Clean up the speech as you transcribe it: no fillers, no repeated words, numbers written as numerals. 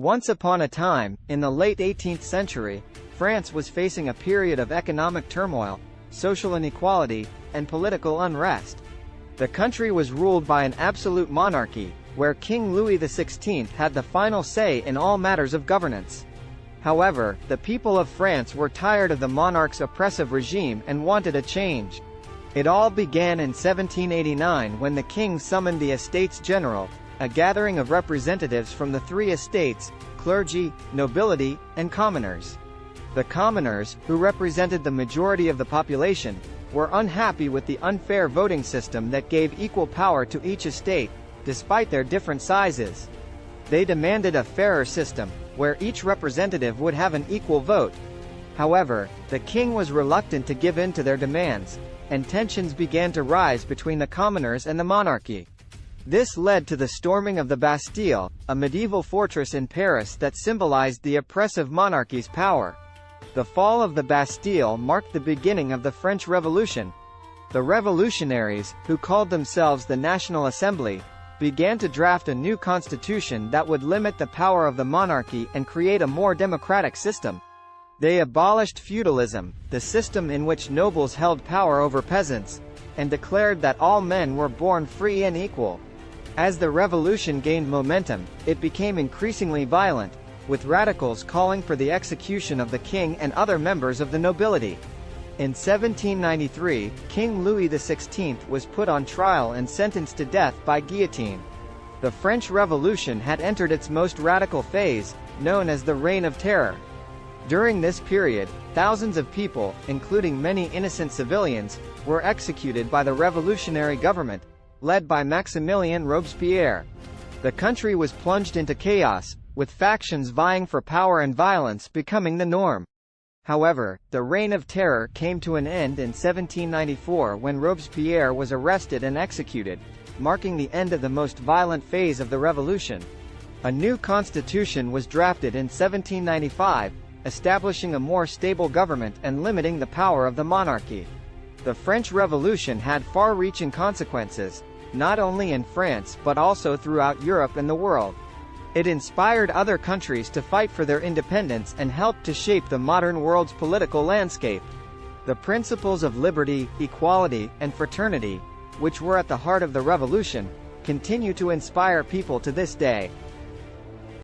Once upon a time, in the late 18th century, France was facing a period of economic turmoil, social inequality, and political unrest. The country was ruled by an absolute monarchy, where King Louis XVI had the final say in all matters of governance. However, the people of France were tired of the monarch's oppressive regime and wanted a change. It all began in 1789 when the king summoned the Estates General, a gathering of representatives from the three estates, clergy, nobility, and commoners. The commoners, who represented the majority of the population, were unhappy with the unfair voting system that gave equal power to each estate, despite their different sizes. They demanded a fairer system, where each representative would have an equal vote. However, the king was reluctant to give in to their demands, and tensions began to rise between the commoners and the monarchy. This led to the storming of the Bastille, a medieval fortress in Paris that symbolized the oppressive monarchy's power. The fall of the Bastille marked the beginning of the French Revolution. The revolutionaries, who called themselves the National Assembly, began to draft a new constitution that would limit the power of the monarchy and create a more democratic system. They abolished feudalism, the system in which nobles held power over peasants, and declared that all men were born free and equal. As the revolution gained momentum, it became increasingly violent, with radicals calling for the execution of the king and other members of the nobility. In 1793, King Louis XVI was put on trial and sentenced to death by guillotine. The French Revolution had entered its most radical phase, known as the Reign of Terror. During this period, thousands of people, including many innocent civilians, were executed by the revolutionary government, led by Maximilien Robespierre. The country was plunged into chaos, with factions vying for power and violence becoming the norm. However, the Reign of Terror came to an end in 1794 when Robespierre was arrested and executed, marking the end of the most violent phase of the revolution. A new constitution was drafted in 1795, establishing a more stable government and limiting the power of the monarchy. The French Revolution had far-reaching consequences, not only in France but also throughout Europe and the world. It inspired other countries to fight for their independence and helped to shape the modern world's political landscape. The principles of liberty, equality, and fraternity, which were at the heart of the revolution, continue to inspire people to this day.